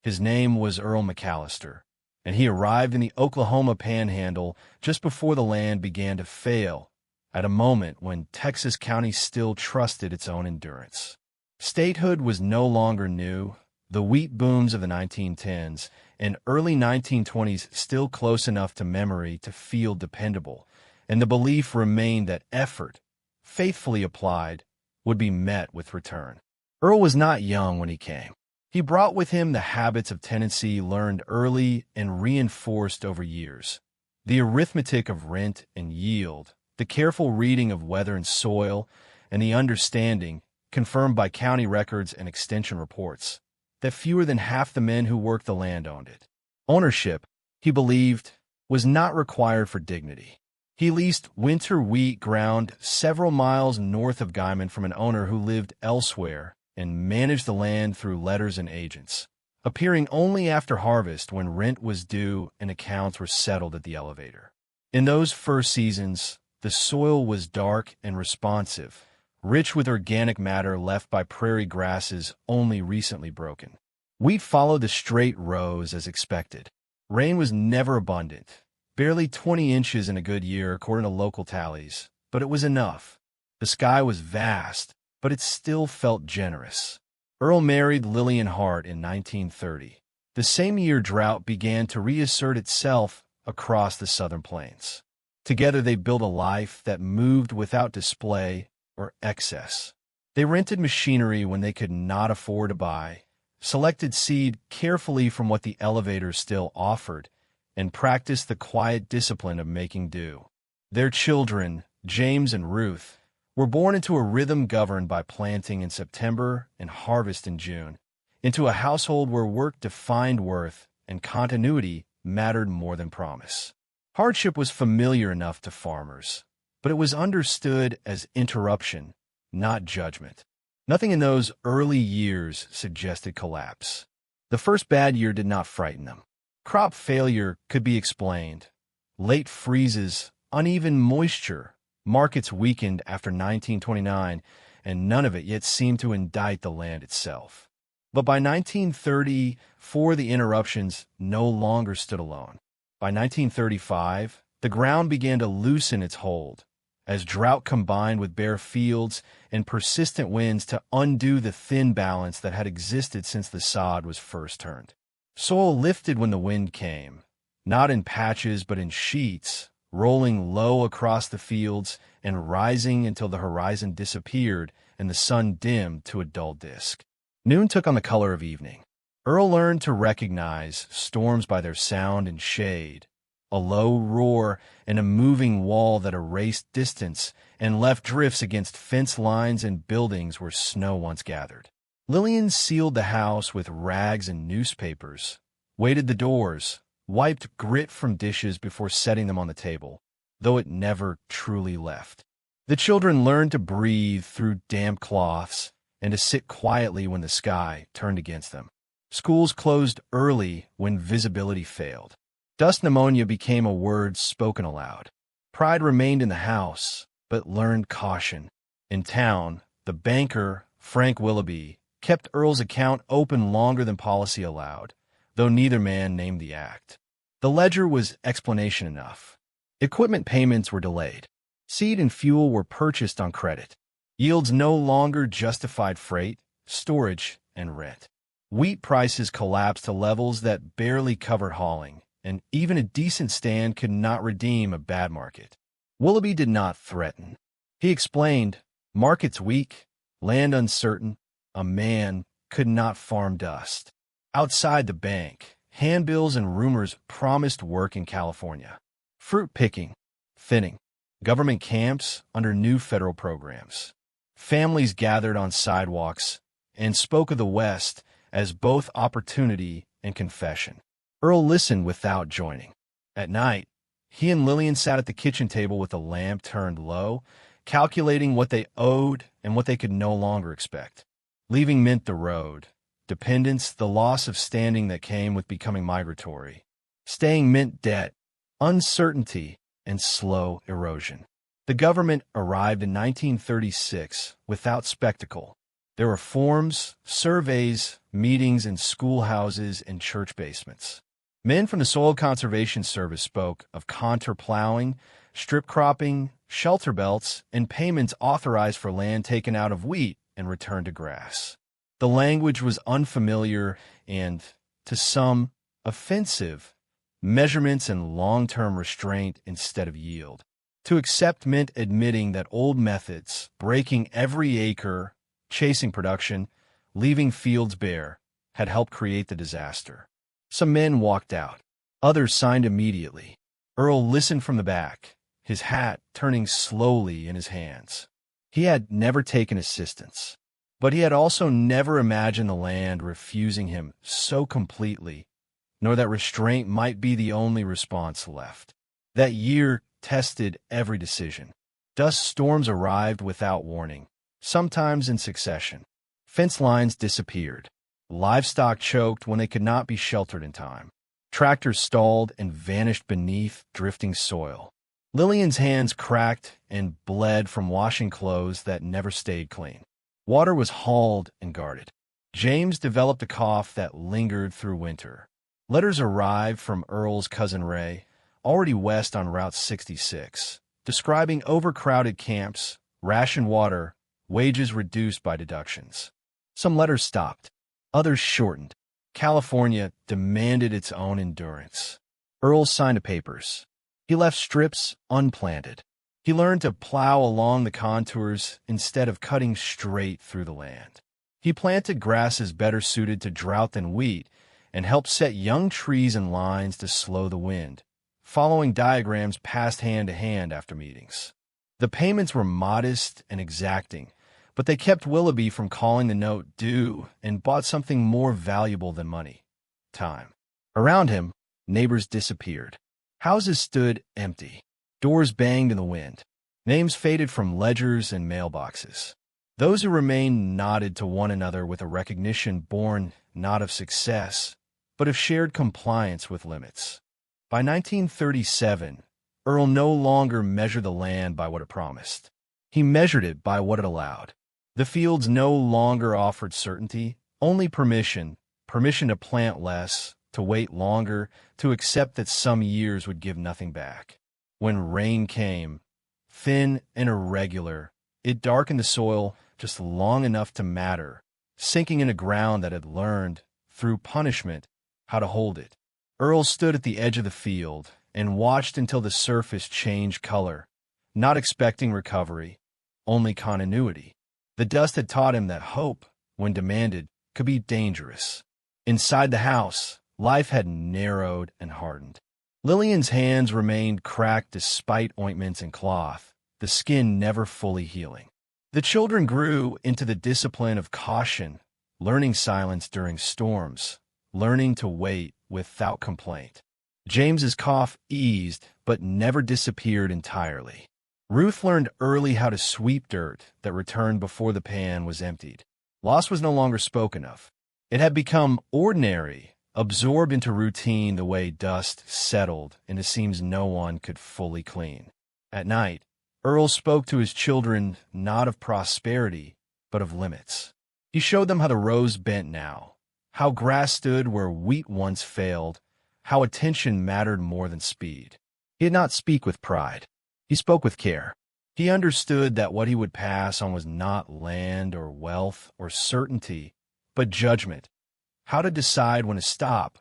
His name was Earl McAllister, and he arrived in the Oklahoma Panhandle just before the land began to fail, at a moment when Texas County still trusted its own endurance. Statehood was no longer new, the wheat booms of the 1910s and early 1920s still close enough to memory to feel dependable, and the belief remained that effort, faithfully applied, would be met with return. Earl was not young when he came. He brought with him the habits of tenancy learned early and reinforced over years. The arithmetic of rent and yield, the careful reading of weather and soil, and the understanding, confirmed by county records and extension reports, that fewer than half the men who worked the land owned it. Ownership, he believed, was not required for dignity. He leased winter wheat ground several miles north of Guyman from an owner who lived elsewhere and managed the land through letters and agents, appearing only after harvest when rent was due and accounts were settled at the elevator. In those first seasons, the soil was dark and responsive, rich with organic matter left by prairie grasses only recently broken. Wheat followed the straight rows as expected. Rain was never abundant, barely 20 inches in a good year according to local tallies, but it was enough. The sky was vast, but it still felt generous. Earl married Lillian Hart in 1930. The same year drought began to reassert itself across the southern plains. Together they built a life that moved without display or excess. They rented machinery when they could not afford to buy, selected seed carefully from what the elevator still offered, and practiced the quiet discipline of making do. Their children, James and Ruth, were born into a rhythm governed by planting in September and harvest in June, into a household where work defined worth and continuity mattered more than promise. Hardship was familiar enough to farmers, but it was understood as interruption, not judgment. Nothing in those early years suggested collapse. The first bad year did not frighten them. Crop failure could be explained. Late freezes, uneven moisture, markets weakened after 1929, and none of it yet seemed to indict the land itself. But by 1934, the interruptions no longer stood alone. By 1935, the ground began to loosen its hold, as drought combined with bare fields and persistent winds to undo the thin balance that had existed since the sod was first turned. Soil lifted when the wind came, not in patches but in sheets, rolling low across the fields and rising until the horizon disappeared and the sun dimmed to a dull disk. Noon took on the color of evening. Earl learned to recognize storms by their sound and shade, a low roar and a moving wall that erased distance and left drifts against fence lines and buildings where snow once gathered. Lillian sealed the house with rags and newspapers, weighted the doors, wiped grit from dishes before setting them on the table, though it never truly left. The children learned to breathe through damp cloths and to sit quietly when the sky turned against them. Schools closed early when visibility failed. Dust pneumonia became a word spoken aloud. Pride remained in the house, but learned caution. In town, the banker, Frank Willoughby, kept Earl's account open longer than policy allowed, though neither man named the act. The ledger was explanation enough. Equipment payments were delayed. Seed and fuel were purchased on credit. Yields no longer justified freight, storage, and rent. Wheat prices collapsed to levels that barely covered hauling, and even a decent stand could not redeem a bad market. Willoughby did not threaten. He explained, markets weak, land uncertain, a man could not farm dust. Outside the bank, handbills and rumors promised work in California. Fruit picking, thinning, government camps under new federal programs. Families gathered on sidewalks and spoke of the West as both opportunity and confession. Earl listened without joining. At night, he and Lillian sat at the kitchen table with the lamp turned low, calculating what they owed and what they could no longer expect. Leaving meant the road, dependence, the loss of standing that came with becoming migratory. Staying meant debt, uncertainty, and slow erosion. The government arrived in 1936 without spectacle. There were forms, surveys, meetings in schoolhouses and church basements. Men from the Soil Conservation Service spoke of contour plowing, strip cropping, shelter belts, and payments authorized for land taken out of wheat and returned to grass. The language was unfamiliar and, to some, offensive. Measurements and long-term restraint instead of yield. To accept meant admitting that old methods, breaking every acre, chasing production, leaving fields bare, had helped create the disaster. Some men walked out. Others signed immediately. Earl listened from the back, his hat turning slowly in his hands. He had never taken assistance, but he had also never imagined the land refusing him so completely, nor that restraint might be the only response left. That year tested every decision. Dust storms arrived without warning, sometimes in succession. Fence lines disappeared. Livestock choked when they could not be sheltered in time. Tractors stalled and vanished beneath drifting soil. Lillian's hands cracked and bled from washing clothes that never stayed clean. Water was hauled and guarded. James developed a cough that lingered through winter. Letters arrived from Earl's cousin Ray, already west on Route 66, describing overcrowded camps, ration water, wages reduced by deductions. Some letters stopped. Others shortened. California demanded its own endurance. Earl signed the papers. He left strips unplanted. He learned to plow along the contours instead of cutting straight through the land. He planted grasses better suited to drought than wheat, and helped set young trees in lines to slow the wind, following diagrams passed hand to hand after meetings. The payments were modest and exacting, but they kept Willoughby from calling the note due and bought something more valuable than money: time. Around him, neighbors disappeared. Houses stood empty. Doors banged in the wind. Names faded from ledgers and mailboxes. Those who remained nodded to one another with a recognition born not of success, but of shared compliance with limits. By 1937, Earl no longer measured the land by what it promised. He measured it by what it allowed. The fields no longer offered certainty, only permission to plant less, to wait longer, to accept that some years would give nothing back. When rain came, thin and irregular, it darkened the soil just long enough to matter, sinking into ground that had learned, through punishment, how to hold it. Earl stood at the edge of the field and watched until the surface changed color, not expecting recovery, only continuity. The dust had taught him that hope, when demanded, could be dangerous. Inside the house, life had narrowed and hardened. Lillian's hands remained cracked despite ointments and cloth, the skin never fully healing. The children grew into the discipline of caution, learning silence during storms, learning to wait without complaint. James's cough eased but never disappeared entirely. Ruth learned early how to sweep dirt that returned before the pan was emptied. Loss was no longer spoken of. It had become ordinary, absorbed into routine the way dust settled into seams no one could fully clean. At night, Earl spoke to his children not of prosperity, but of limits. He showed them how the rows bent now, how grass stood where wheat once failed, how attention mattered more than speed. He did not speak with pride. He spoke with care. He understood that what he would pass on was not land or wealth or certainty, but judgment. How to decide when to stop,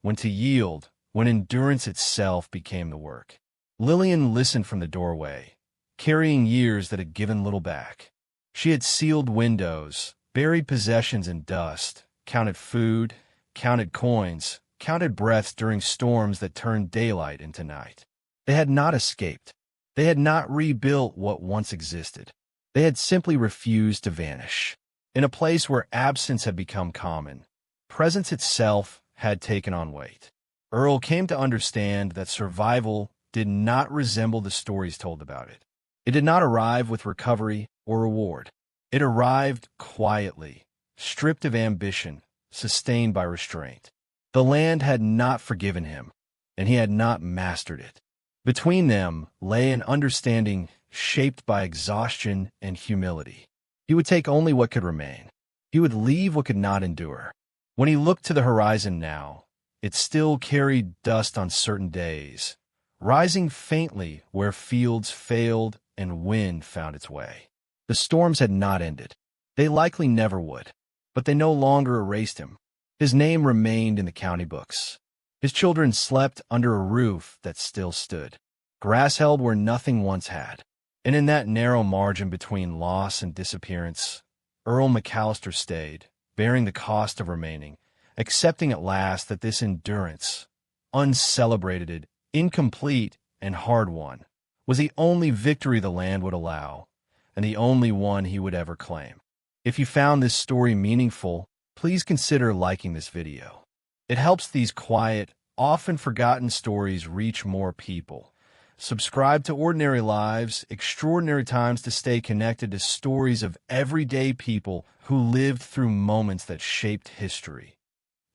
when to yield, when endurance itself became the work. Lillian listened from the doorway, carrying years that had given little back. She had sealed windows, buried possessions in dust, counted food, counted coins, counted breaths during storms that turned daylight into night. They had not escaped. They had not rebuilt what once existed. They had simply refused to vanish. In a place where absence had become common, presence itself had taken on weight. Earl came to understand that survival did not resemble the stories told about it. It did not arrive with recovery or reward. It arrived quietly, stripped of ambition, sustained by restraint. The land had not forgiven him, and he had not mastered it. Between them lay an understanding shaped by exhaustion and humility. He would take only what could remain. He would leave what could not endure. When he looked to the horizon now, it still carried dust on certain days, rising faintly where fields failed and wind found its way. The storms had not ended. They likely never would, but they no longer erased him. His name remained in the county books. His children slept under a roof that still stood. Grass held where nothing once had. And in that narrow margin between loss and disappearance, Earl McAllister stayed, bearing the cost of remaining, accepting at last that this endurance, uncelebrated, incomplete, and hard-won, was the only victory the land would allow, and the only one he would ever claim. If you found this story meaningful, please consider liking this video. It helps these quiet, often forgotten stories reach more people. Subscribe to Ordinary Lives, Extraordinary Times to stay connected to stories of everyday people who lived through moments that shaped history.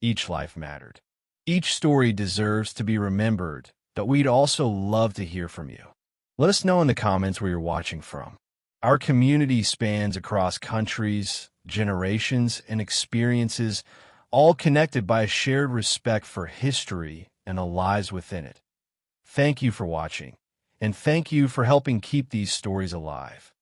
Each life mattered. Each story deserves to be remembered, but we'd also love to hear from you. Let us know in the comments where you're watching from. Our community spans across countries, generations, and experiences, all connected by a shared respect for history and the lives within it. Thank you for watching, and thank you for helping keep these stories alive.